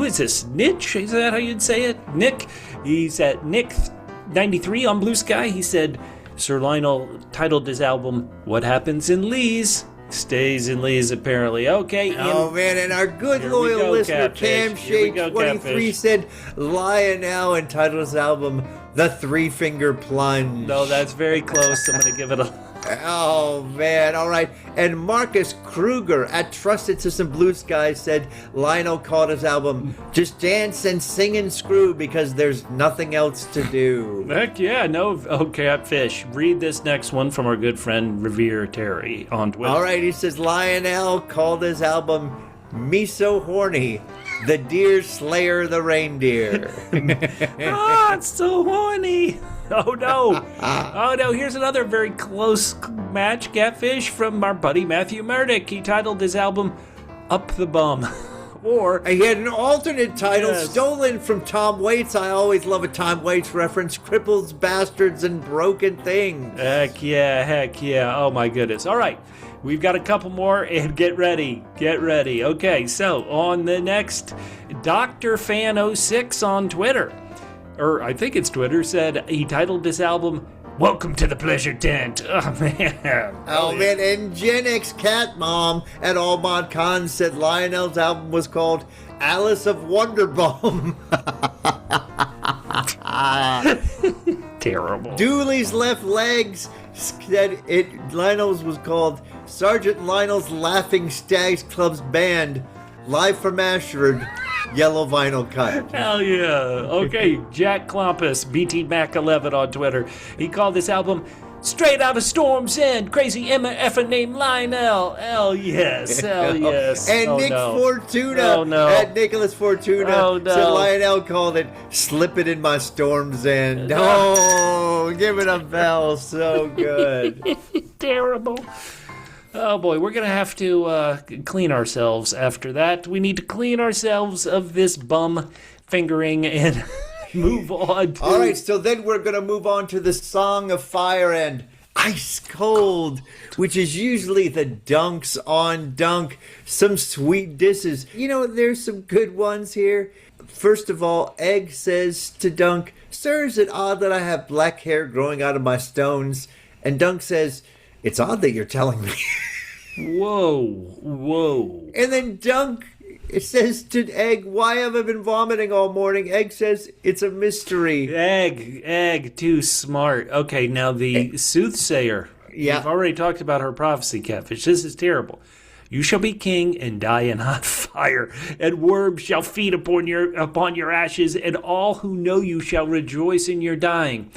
is this? Nitch? Is that how you'd say it? Nick? He's at Nick93 on Blue Sky. He said... Sir Lionel titled his album, What Happens in Lee's, Stays in Lee's, apparently. Okay. Oh, man, and our good loyal listener, Cam Shade 23, said Lionel entitled his album, The Three Finger Plunge. No, that's very close. I'm going to give it a... Oh, man. All right. And Marcus Kruger at Trusted System Blue Sky said Lionel called his album Just Dance and Sing and Screw because there's nothing else to do. Heck yeah. No. Oh, Catfish. Read this next one from our good friend Revere Terry on Twitter. All right. He says Lionel called his album Me So Horny The deer slayer the reindeer. It's so horny. Oh no. Oh no, here's another very close match, Catfish, from our buddy Matthew Murdoch. He titled his album Up the Bum. Or He had an alternate title Yes. stolen from Tom Waits. I always love a Tom Waits reference. Cripples, Bastards, and Broken Things. heck yeah. Oh my goodness. All right. We've got a couple more, and get ready. Okay, so on the next, Dr. Fan 06 on Twitter, or I think it's Twitter, said he titled this album, Welcome to the Pleasure Tent. Oh, man. Oh, man, and Gen X Cat Mom at Almond Con said Lionel's album was called Alice of Wonderbaum. Terrible. Dooley's Left Legs said Lionel's was called Sergeant Lionel's Laughing Stags Club's Band, live from Ashford, yellow vinyl cut. Hell yeah. Okay, Jack Klompus, BT Mac 11 on Twitter. He called this album Straight Out of Storm's End, Crazy Emma effer named Lionel. Hell yes. And Oh, Nick no. Fortuna Oh, no. at Nicholas Fortuna Oh, no. said Lionel called it Slip It in My Storm's End. Oh, give it a bell. So good. Terrible. Oh boy, we're going to have to clean ourselves after that. We need to clean ourselves of this bum fingering and move on to... All right, so then we're going to move on to the Song of Fire and Ice Cold, which is usually the dunks on Dunk. Some sweet disses. You know, there's some good ones here. First of all, Egg says to Dunk, Sir, is it odd that I have black hair growing out of my stones? And Dunk says, It's odd that you're telling me. Whoa. And then Dunk, it says to Egg, why have I been vomiting all morning? Egg says, it's a mystery. Egg, too smart. Okay, now the soothsayer. Yeah. We've already talked about her prophecy, Catfish. This is terrible. You shall be king and die in hot fire, and worms shall feed upon your ashes, and all who know you shall rejoice in your dying.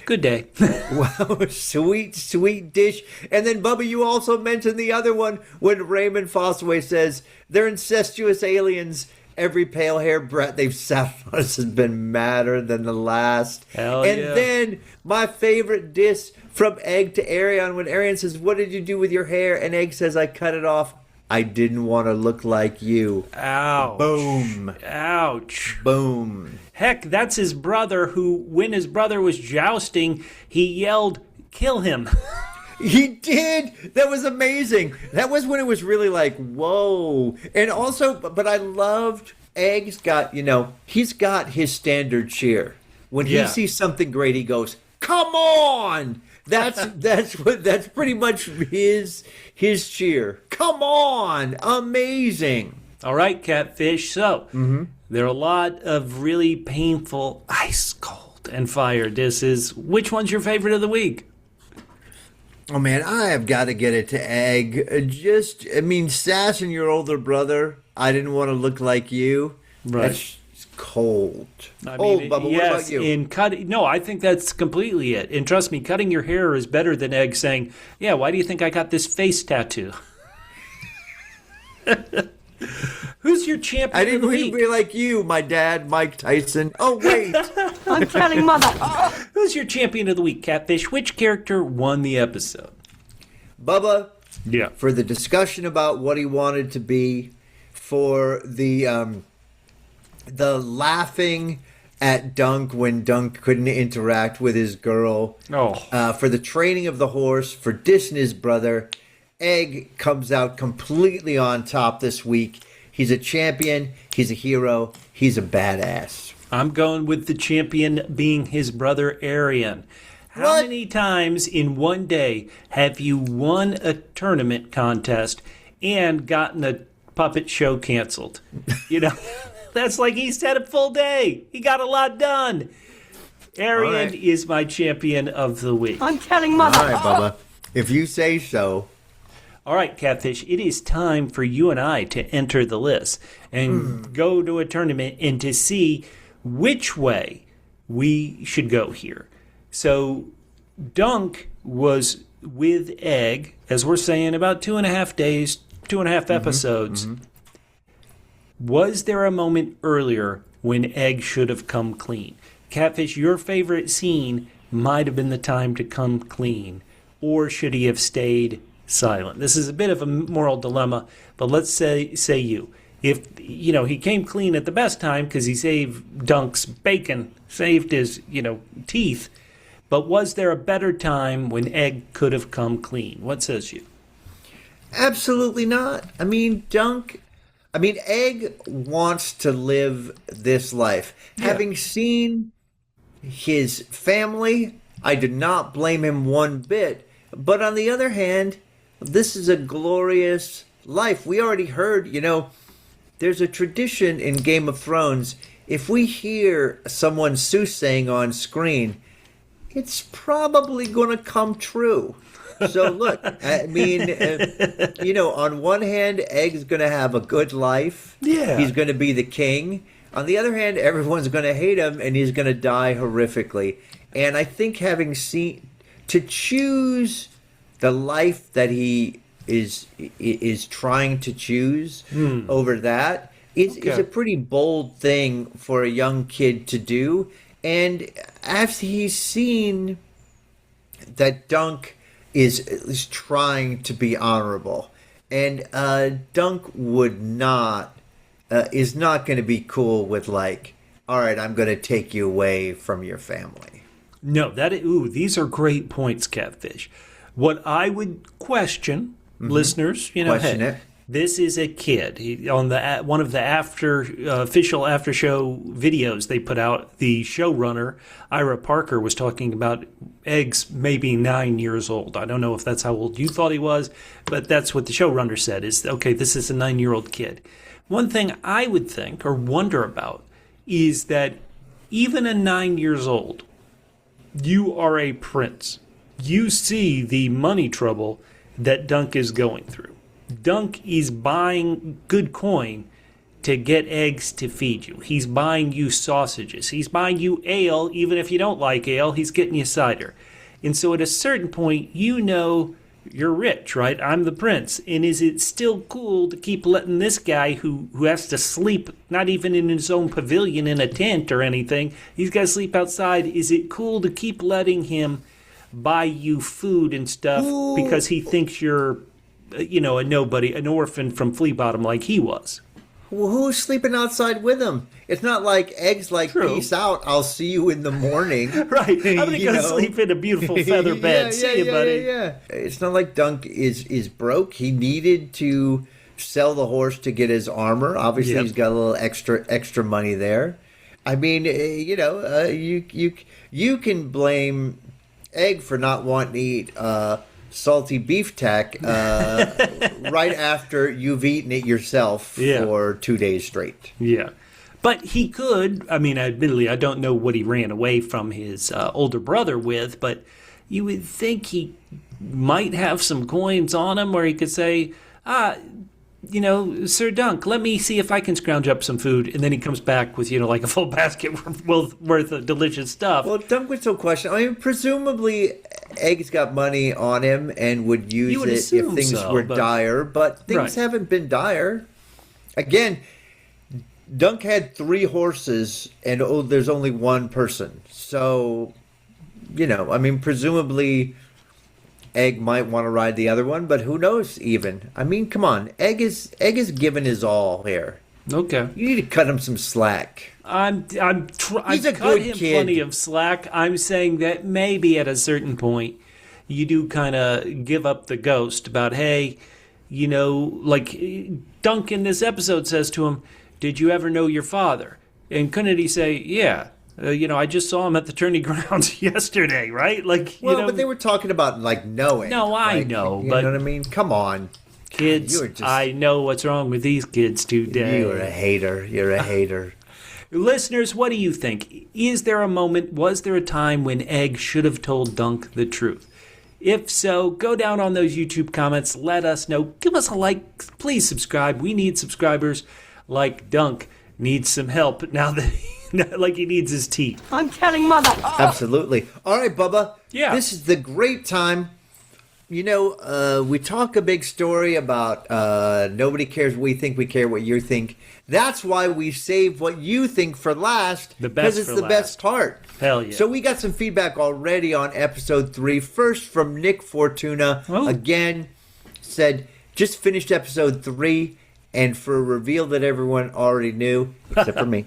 Good day. Wow, sweet dish. And then, Bubba, you also mentioned the other one when Raymond Fossaway says, they're incestuous aliens. Every pale hair brat they've sat on us has been madder than the last. Hell and yeah. then, my favorite diss from Egg to Aerion, when Aerion says, what did you do with your hair? And Egg says, I cut it off. I didn't want to look like you. Ouch. Boom. Ouch. Boom. Heck, that's his brother who, when his brother was jousting, he yelled, kill him. He did. That was amazing. That was when it was really like, whoa. And also, but I loved Egg's got, he's got his standard cheer. When he sees something great, he goes, come on. That's pretty much his cheer. Come on. Amazing. All right, Catfish. So, there are a lot of really painful ice cold and fire disses. Which one's your favorite of the week? Oh, man, I have got to get it to Egg. Sassing your older brother. I didn't want to look like you. Right. That's cold. I Bubba, what about you? I think that's completely it. And trust me, cutting your hair is better than Egg saying, yeah, why do you think I got this face tattoo? Who's your champion I didn't of the want week? to be like you, my dad, Mike Tyson. Oh, wait. I'm telling Mother. Who's your champion of the week, Catfish? Which character won the episode? Bubba, Yeah. for the discussion about what he wanted to be, for the laughing at Dunk when Dunk couldn't interact with his girl, for the training of the horse, for dissing his brother, Egg comes out completely on top this week. He's a champion. He's a hero. He's a badass. I'm going with the champion being his brother Aerion. How many times in one day have you won a tournament contest and gotten a puppet show canceled? That's like he's had a full day. He got a lot done. Aerion is my champion of the week. I'm telling Mother. All right, Bubba. If you say so. All right, Catfish, it is time for you and I to enter the list and go to a tournament and to see which way we should go here. So Dunk was with Egg, as we're saying, about 2.5 days, 2.5 episodes. Was there a moment earlier when Egg should have come clean? Catfish, your favorite scene might have been the time to come clean, or should he have stayed silent? This is a bit of a moral dilemma, but let's say you. If, he came clean at the best time because he saved Dunk's bacon, saved his, teeth, but was there a better time when Egg could have come clean? What says you? Absolutely not. Egg wants to live this life. Yeah. Having seen his family, I do not blame him one bit. But on the other hand, this is a glorious life. We already heard, there's a tradition in Game of Thrones. If we hear someone soothsaying on screen, it's probably going to come true. So look, on one hand, Egg's going to have a good life. Yeah. He's going to be the king. On the other hand, everyone's going to hate him and he's going to die horrifically. And I think to choose the life that he is trying to choose over that is a pretty bold thing for a young kid to do. And after he's seen that Dunk is trying to be honorable, and Dunk is not going to be cool with all right, I'm going to take you away from your family. No, these are great points, Catfish. What I would question, listeners, Question it. This is a kid. On one of the official after show videos they put out, the showrunner Ira Parker was talking about Egg's maybe 9 years old. I don't know if that's how old you thought he was, but that's what the showrunner said. Is okay. This is a 9-year-old kid. One thing I would think or wonder about is that even at 9 years old, you are a prince. You see the money trouble that Dunk is going through. Dunk is buying good coin to get eggs to feed you. He's buying you sausages. He's buying you ale, even if you don't like ale, he's getting you cider. And so at a certain point, you're rich, right? I'm the prince. And is it still cool to keep letting this guy who has to sleep, not even in his own pavilion in a tent or anything, he's got to sleep outside. Is it cool to keep letting him buy you food and stuff because he thinks you're, a nobody, an orphan from Flea Bottom like he was? Well, who's sleeping outside with him? It's not like Egg's True. Peace out, I'll see you in the morning. Right. I'm going to go sleep in a beautiful feather bed. See you, buddy. Yeah. It's not like Dunk is broke. He needed to sell the horse to get his armor. Obviously, He's got a little extra money there. You can blame Egg for not wanting to eat salty beef tack right after you've eaten it yourself for 2 days straight. Yeah. But he could, admittedly, I don't know what he ran away from his older brother with, but you would think he might have some coins on him where he could say, Sir Dunk, let me see if I can scrounge up some food. And then he comes back with, a full basket worth of delicious stuff. Well, Dunk would still question. Presumably Egg's got money on him and would use it if things were dire, but things haven't been dire. Again, Dunk had 3 horses and there's only one person. So, presumably Egg might want to ride the other one, but who knows even? Come on. Egg is given his all here. Okay. You need to cut him some slack. I've cut him plenty of slack. I'm saying that maybe at a certain point you do kind of give up the ghost about, hey, like Dunk in this episode says to him, did you ever know your father? And couldn't he say, yeah, I just saw him at the tourney grounds yesterday, right? But they were talking about knowing. No, I know, you but know what I mean? Come on. Kids, I know what's wrong with these kids today. You're a hater. You're a hater. Listeners, what do you think? Was there a time when Egg should have told Dunk the truth? If so, go down on those YouTube comments. Let us know. Give us a like. Please subscribe. We need subscribers. Like Dunk needs some help now that he needs his teeth. I'm telling Mother. Absolutely. All right, Bubba. Yeah. This is the great time. we talk a big story about nobody cares what we think, we care what you think. That's why we save what you think for last, because it's the best part. Hell yeah. So we got some feedback already on episode 3. First from Nick Fortuna. Oh. Again, said, just finished episode 3, and for a reveal that everyone already knew, except for me,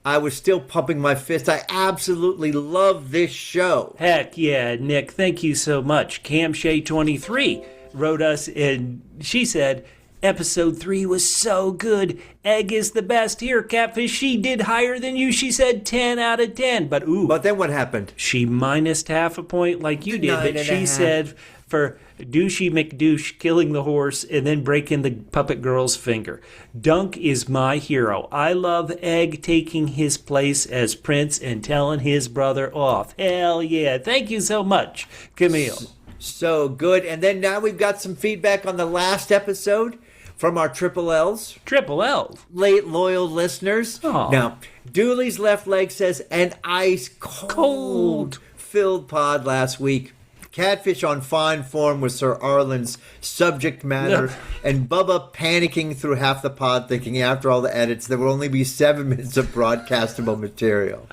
I was still pumping my fist. I absolutely love this show. Heck yeah, Nick. Thank you so much. Camshay23 wrote us, and she said, episode 3 was so good. Egg is the best. Here, Catfish, she did higher than you. She said 10 out of 10. But then what happened? She minused half a point like you did. But she 9.5. said for douchey McDouche killing the horse and then breaking the puppet girl's finger. Dunk is my hero. I love Egg taking his place as prince and telling his brother off. Hell yeah. Thank you so much, Camille. So good. And then now we've got some feedback on the last episode from our Triple L's. Triple L. Late loyal listeners. Aw. Now, Dooley's left leg says, an ice cold filled pod last week. Catfish on fine form with Sir Arlen's subject matter, and Bubba panicking through half the pod thinking after all the edits there will only be 7 minutes of broadcastable material.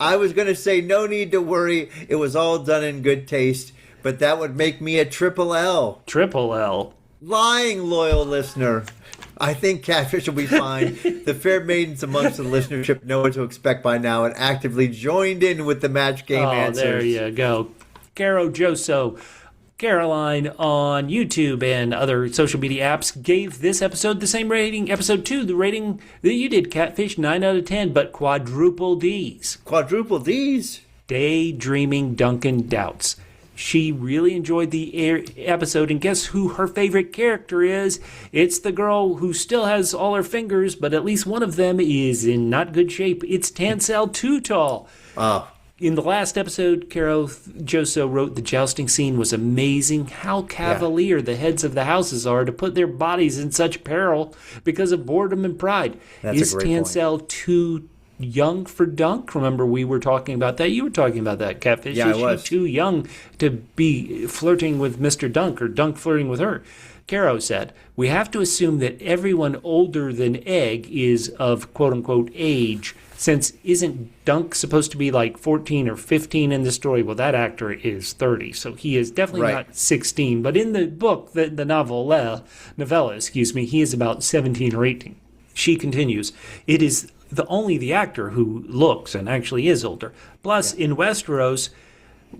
I was going to say no need to worry, it was all done in good taste, but that would make me a Triple L. Triple L. Lying loyal listener. I think Catfish will be fine. The fair maidens amongst the listenership know what to expect by now and actively joined in with the match game answers. There you go. Caro Joso, Caroline on YouTube and other social media apps gave this episode the same rating. Episode 2, the rating that you did, Catfish, 9 out of 10, but quadruple D's. Quadruple D's? Daydreaming Duncan Doubts. She really enjoyed the episode, and guess who her favorite character is? It's the girl who still has all her fingers, but at least one of them is in not good shape. It's Tansel Too Tall. Oh. In the last episode, Caro Joso wrote the jousting scene was amazing. How cavalier the heads of the houses are to put their bodies in such peril because of boredom and pride. That's a great Tansel too young for Dunk? Remember, we were talking about that. You were talking about that, Catfish. Yeah, Is I was. she too young to be flirting with Mr. Dunk or Dunk flirting with her? Caro said, we have to assume that everyone older than Egg is of quote-unquote age, since isn't Dunk supposed to be like 14 or 15 in the story? Well, that actor is 30, so he is definitely not 16. But in the book, the novella, he is about 17 or 18. She continues, it is only the actor who looks and actually is older. Plus, in Westeros,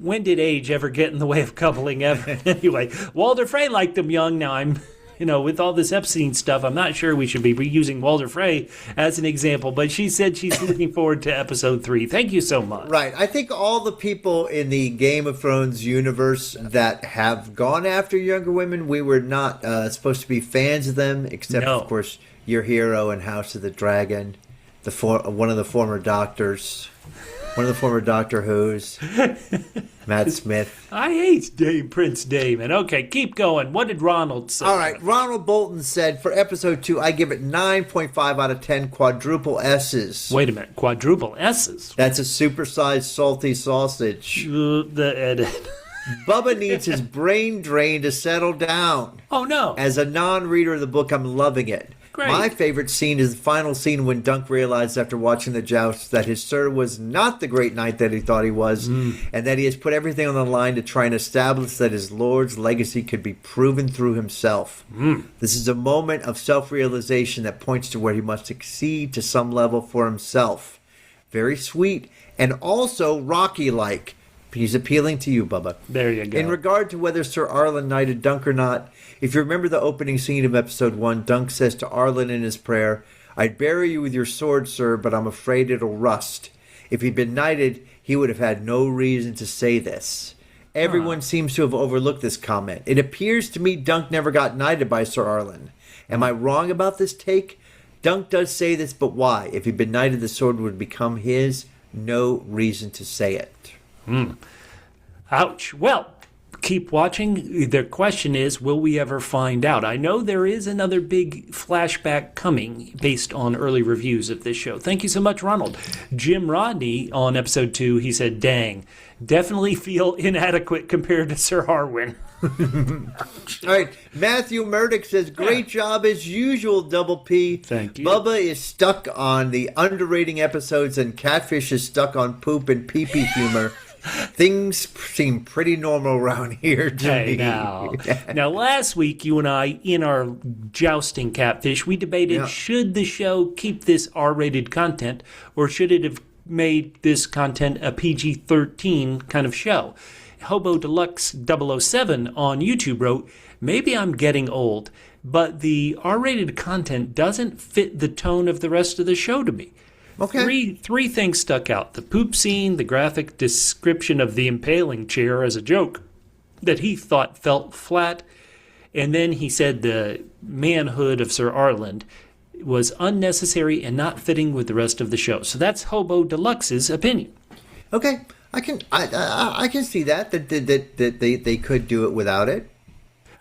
when did age ever get in the way of coupling ever? Anyway, Walder Frey liked them young. Now I'm, with all this Epstein stuff, I'm not sure we should be using Walder Frey as an example, but she said she's looking forward to episode 3. Thank you so much. Right. I think all the people in the Game of Thrones universe that have gone after younger women, we were not supposed to be fans of them, except, of course, your hero in House of the Dragon, one of the former doctors. One of the former Doctor Who's, Matt Smith. I hate Prince Damon. Okay, keep going. What did Ronald say? All right, Ronald Bolton said, for episode 2, I give it 9.5 out of 10 quadruple S's. Wait a minute, quadruple S's? That's a supersized salty sausage. The edit. Bubba needs his brain drain to settle down. Oh, no. As a non-reader of the book, I'm loving it. Great. My favorite scene is the final scene when Dunk realized after watching the joust that his sir was not the great knight that he thought he was, and that he has put everything on the line to try and establish that his lord's legacy could be proven through himself. This is a moment of self-realization that points to where he must succeed to some level for himself. Very sweet, and also Rocky-like. He's appealing to you, Bubba. There you go. In regard to whether Sir Arlen knighted Dunk or not, if you remember the opening scene of episode 1, Dunk says to Arlen in his prayer, I'd bury you with your sword, sir, but I'm afraid it'll rust. If he'd been knighted, he would have had no reason to say this. Everyone seems to have overlooked this comment. It appears to me Dunk never got knighted by Sir Arlen. Am I wrong about this take? Dunk does say this, but why? If he'd been knighted, the sword would become his. No reason to say it. Ouch. Well, keep watching. The question is, will we ever find out? I know there is another big flashback coming based on early reviews of this show. Thank you so much, Ronald. Jim Rodney on episode 2, he said, dang, definitely feel inadequate compared to Sir Harwin. All right, Matthew Murdoch says, great job as usual, Double P. Thank you. Bubba is stuck on the underrating episodes and Catfish is stuck on poop and pee-pee humor. Things seem pretty normal around here to me. Now, last week, you and I, in our jousting Catfish, we debated, should the show keep this R-rated content, or should it have made this content a PG-13 kind of show? Hobo Deluxe 007 on YouTube wrote, maybe I'm getting old, but the R-rated content doesn't fit the tone of the rest of the show to me. Okay. Three things stuck out. The poop scene, the graphic description of the impaling chair as a joke that he thought felt flat, and then he said the manhood of Sir Arland was unnecessary and not fitting with the rest of the show. So that's Hobo Deluxe's opinion. Okay. I can see that they could do it without it.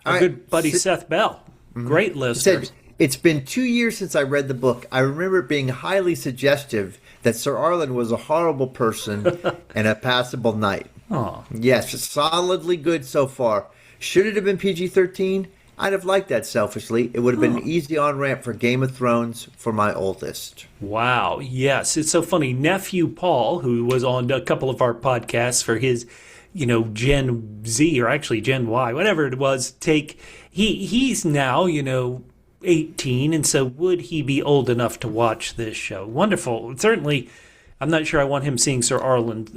Our good buddy Seth Bell, great listener. Said, it's been 2 years since I read the book. I remember it being highly suggestive that Sir Arland was a horrible person and a passable knight. Oh. Yes, solidly good so far. Should it have been PG-13? I'd have liked that selfishly. It would have been an easy on-ramp for Game of Thrones for my oldest. Wow, yes. It's so funny. Nephew Paul, who was on a couple of our podcasts for his, Gen Z, or actually Gen Y, whatever it was, he's now, 18, and so would he be old enough to watch this show? Wonderful. Certainly, I'm not sure I want him seeing Sir Arland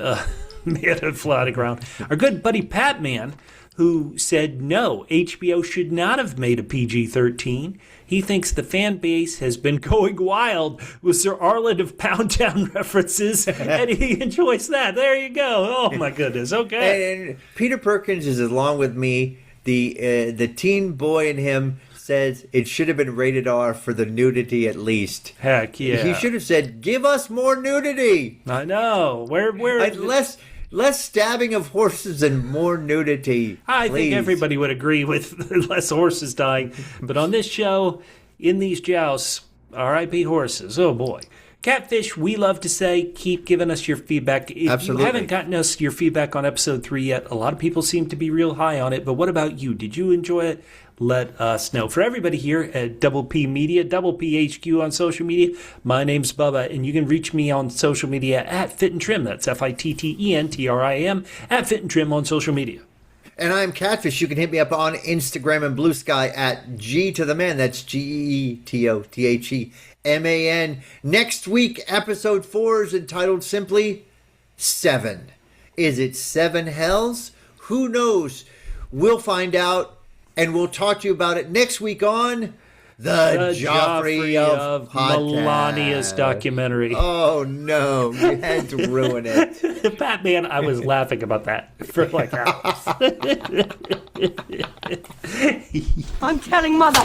man fly to ground. Our good buddy Pat Man, who said no, HBO should not have made a PG-13. He thinks the fan base has been going wild with Sir Arland of Pound Town references, and he enjoys that. There you go. Oh, my goodness. Okay. And Peter Perkins is along with me. The teen boy in him says it should have been rated R for the nudity at least. Heck yeah. He should have said, give us more nudity. I know. Where Less stabbing of horses and more nudity. I think everybody would agree with less horses dying. But on this show, in these jousts, R.I.P. horses. Oh, boy. Catfish, we love to say, keep giving us your feedback. If Absolutely. you haven't gotten us your feedback on episode 3 yet, a lot of people seem to be real high on it. But what about you? Did you enjoy it? Let us know. For everybody here at Double P Media, Double P HQ on social media, my name's Bubba, and you can reach me on social media at Fit and Trim. That's FITTENTRIM, at Fit and Trim on social media. And I'm Catfish. You can hit me up on Instagram and Blue Sky at G to the Man. That's GETOTHEMAN. Next week, episode 4 is entitled simply 7. Is it 7 hells? Who knows? We'll find out, and we'll talk to you about it next week on the Joffrey of Melania's documentary. Oh, no. You had to ruin it. Batman, I was laughing about that for like hours. I'm telling Mother.